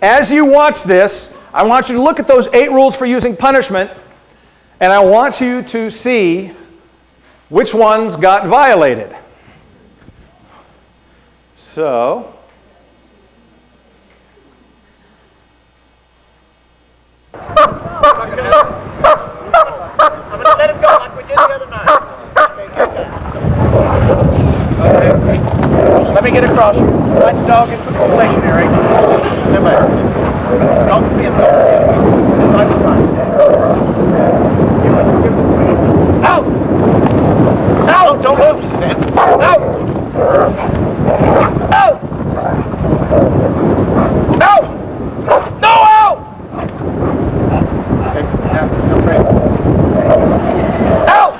As you watch this, I want you to look at those 8 rules for using punishment, and I want you to see which ones got violated. So, I'm going to let him go like we did the other night. Okay. Let me get across you. Let the dog get stationary. Stand back. Don't spin. Side to side. Out! Out! Don't move. Out! Out! Out! No, out! Okay, now, no break. Out!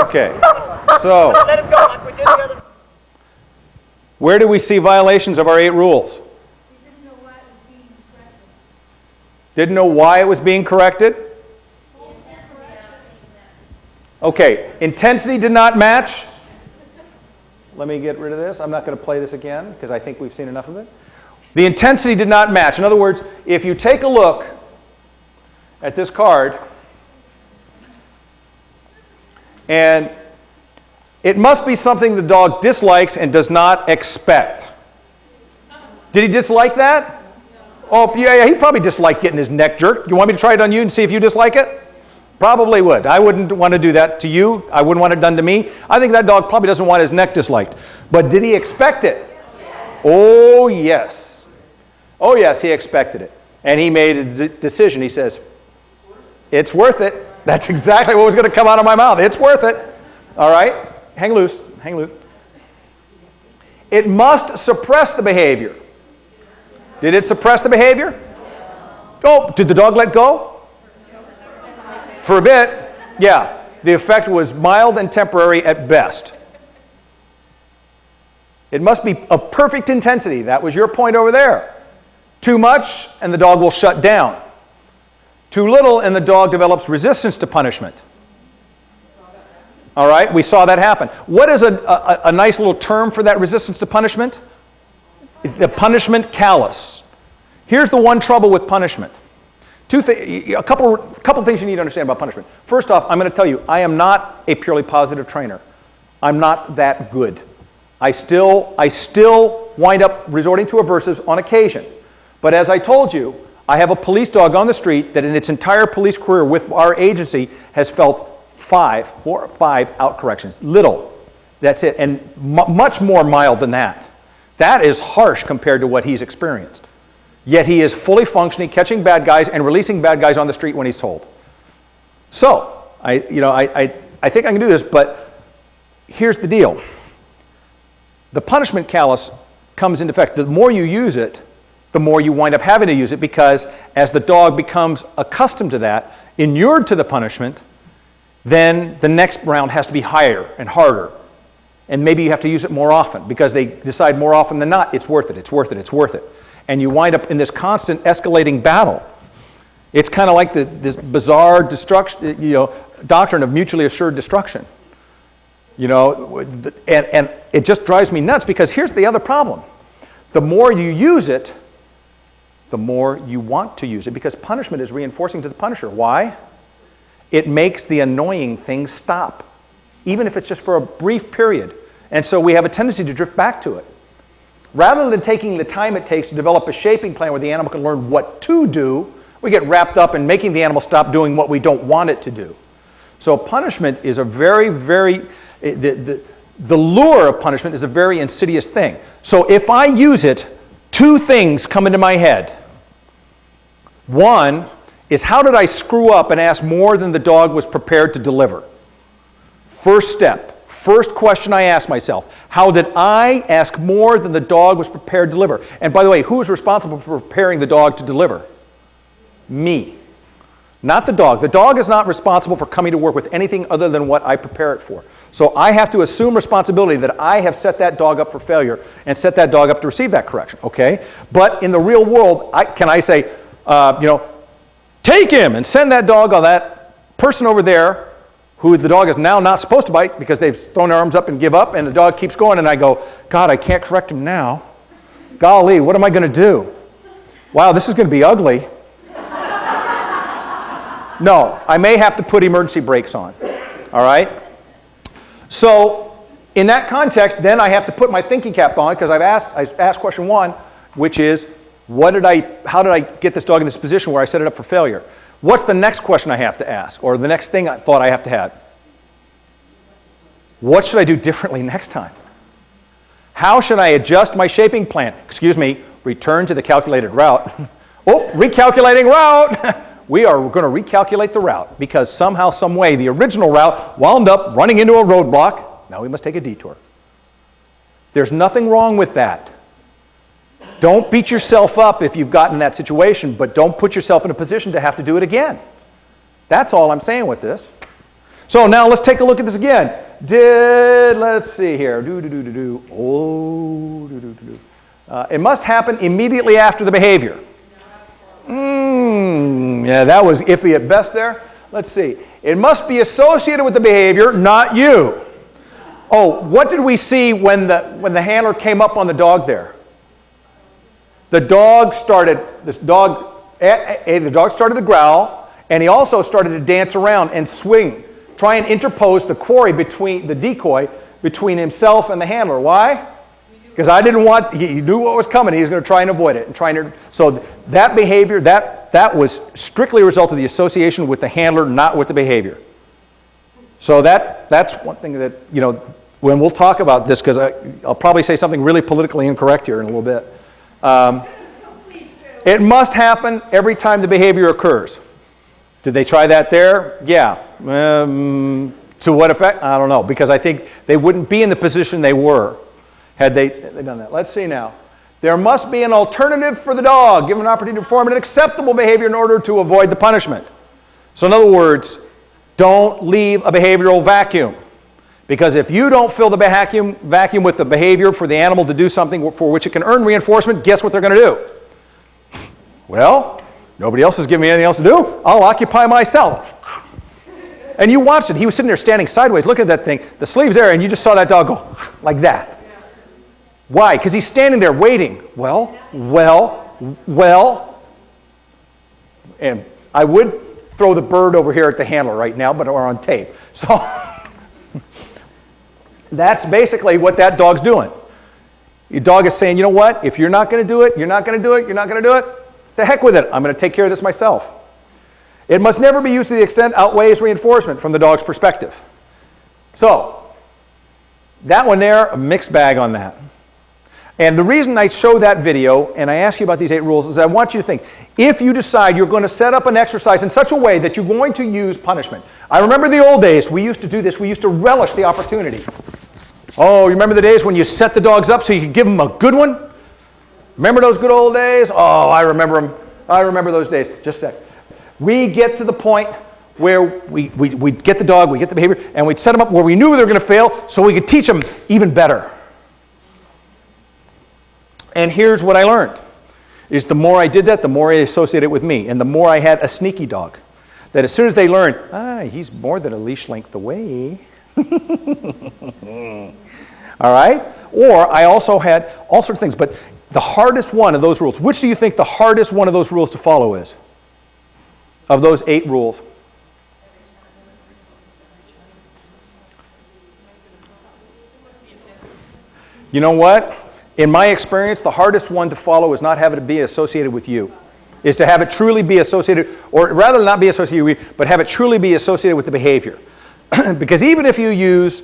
okay. So, Let him go like we did the other. where do we see violations of our 8 rules? Didn't know why it was being corrected? Okay, intensity did not match. Let me get rid of this. I'm not going to play this again because I think we've seen enough of it. The intensity did not match. In other words, if you take a look at this card, and it must be something the dog dislikes and does not expect. Did he dislike that? Oh, yeah, he probably disliked getting his neck jerked. You want me to try it on you and see if you dislike it? Probably would. I wouldn't want to do that to you. I wouldn't want it done to me. I think that dog probably doesn't want his neck disliked. But did he expect it? Oh, yes. Oh, yes, he expected it. And he made a decision. He says, it's worth it. That's exactly what was going to come out of my mouth. It's worth it. All right? Hang loose. Hang loose. It must suppress the behavior. Did it suppress the behavior? Oh, did the dog let go? For a bit, yeah. The effect was mild and temporary at best. It must be of perfect intensity. That was your point over there. Too much, and the dog will shut down. Too little, and the dog develops resistance to punishment. All right, we saw that happen. What is a nice little term for that resistance to punishment? The punishment callus. Here's the one trouble with punishment. A couple things you need to understand about punishment. First off, I'm going to tell you, I am not a purely positive trainer. I'm not that good. I still wind up resorting to aversives on occasion. But as I told you, I have a police dog on the street that in its entire police career with our agency has felt 4 or 5 out corrections. Little. That's it. And much more mild than that. That is harsh compared to what he's experienced. Yet he is fully functioning, catching bad guys and releasing bad guys on the street when he's told. So, I think I can do this, but here's the deal. The punishment callus comes into effect. The more you use it, the more you wind up having to use it, because as the dog becomes accustomed to that, inured to the punishment, then the next round has to be higher and harder. And maybe you have to use it more often because they decide more often than not, it's worth it, it's worth it, it's worth it. And you wind up in this constant escalating battle. It's kind of like this bizarre destruction, doctrine of mutually assured destruction. And it just drives me nuts because here's the other problem. The more you use it, the more you want to use it because punishment is reinforcing to the punisher. Why? It makes the annoying things stop, even if it's just for a brief period. And so we have a tendency to drift back to it. Rather than taking the time it takes to develop a shaping plan where the animal can learn what to do, we get wrapped up in making the animal stop doing what we don't want it to do. So punishment is a very, very, the lure of punishment is a very insidious thing. So if I use it, 2 things come into my head. One is, how did I screw up and ask more than the dog was prepared to deliver? First step, first question I ask myself, how did I ask more than the dog was prepared to deliver? And by the way, who is responsible for preparing the dog to deliver? Me, not the dog. The dog is not responsible for coming to work with anything other than what I prepare it for. So I have to assume responsibility that I have set that dog up for failure and set that dog up to receive that correction, okay? But in the real world, can I say, take him and send that dog on that person over there who the dog is now not supposed to bite because they've thrown their arms up and give up, and the dog keeps going, and I go, God, I can't correct him now. Golly, what am I going to do? Wow, this is going to be ugly. No, I may have to put emergency brakes on, all right? So in that context, then I have to put my thinking cap on because I asked question 1, which is, how did I get this dog in this position where I set it up for failure? What's the next question I have to ask, or the next thing I thought I have to have? What should I do differently next time? How should I adjust my shaping plan? Excuse me, return to the calculated route. Oh, recalculating route! We are going to recalculate the route because somehow, some way, the original route wound up running into a roadblock. Now we must take a detour. There's nothing wrong with that. Don't beat yourself up if you've gotten in that situation, but don't put yourself in a position to have to do it again. That's all I'm saying with this. So now let's take a look at this again. Let's see here. It must happen immediately after the behavior. Yeah, that was iffy at best there. Let's see. It must be associated with the behavior, not you. Oh, what did we see when the handler came up on the dog there? The dog started to growl, and he also started to dance around and swing, try and interpose the quarry between the decoy between himself and the handler. Why? Because he knew what was coming. He was going to try and avoid it. So that behavior, that was strictly a result of the association with the handler, not with the behavior. So that's one thing that, when we'll talk about this, because I'll probably say something really politically incorrect here in a little bit. It must happen every time the behavior occurs. Did they try that there? Yeah. To what effect? I don't know, because I think they wouldn't be in the position they were had they done that. Let's see now. There must be an alternative for the dog, given an opportunity to perform an acceptable behavior in order to avoid the punishment. So in other words, don't leave a behavioral vacuum. Because if you don't fill the vacuum with the behavior for the animal to do something for which it can earn reinforcement, guess what they're going to do? Well, nobody else is giving me anything else to do. I'll occupy myself. And you watched it. He was sitting there standing sideways, looking at that thing. The sleeve's there, and you just saw that dog go like that. Why? Because he's standing there waiting. Well. And I would throw the bird over here at the handler right now, but we're on tape. So that's basically what that dog's doing. Your dog is saying, you know what? If you're not going to do it, you're not going to do it, you're not going to do it, the heck with it. I'm going to take care of this myself. It must never be used to the extent outweighs reinforcement from the dog's perspective. So, that one there, a mixed bag on that. And the reason I show that video, and I ask you about these 8 rules, is I want you to think, if you decide you're going to set up an exercise in such a way that you're going to use punishment. I remember the old days, we used to do this, we used to relish the opportunity. Oh, you remember the days when you set the dogs up so you could give them a good one? Remember those good old days? Oh, I remember them. I remember those days. Just a sec. We get to the point where we get the dog, we get the behavior, and we'd set them up where we knew they were going to fail so we could teach them even better. And here's what I learned, is the more I did that, the more I associated it with me, and the more I had a sneaky dog. That as soon as they learned, he's more than a leash length away. All right? Or I also had all sorts of things, but the hardest one of those rules, which do you think the hardest one of those rules to follow is? Of those 8 rules? You know what? In my experience, the hardest one to follow is not having it be associated with you. Is to have it truly be associated, or rather not be associated with you, but have it truly be associated with the behavior. Because even if you use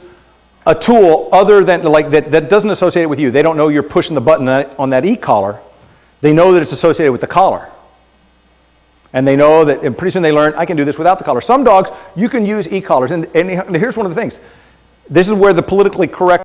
a tool other than, like that doesn't associate it with you, they don't know you're pushing the button on that e-collar, they know that it's associated with the collar. And they know that, and pretty soon they learn, I can do this without the collar. Some dogs, you can use e-collars, and here's one of the things. This is where the politically correct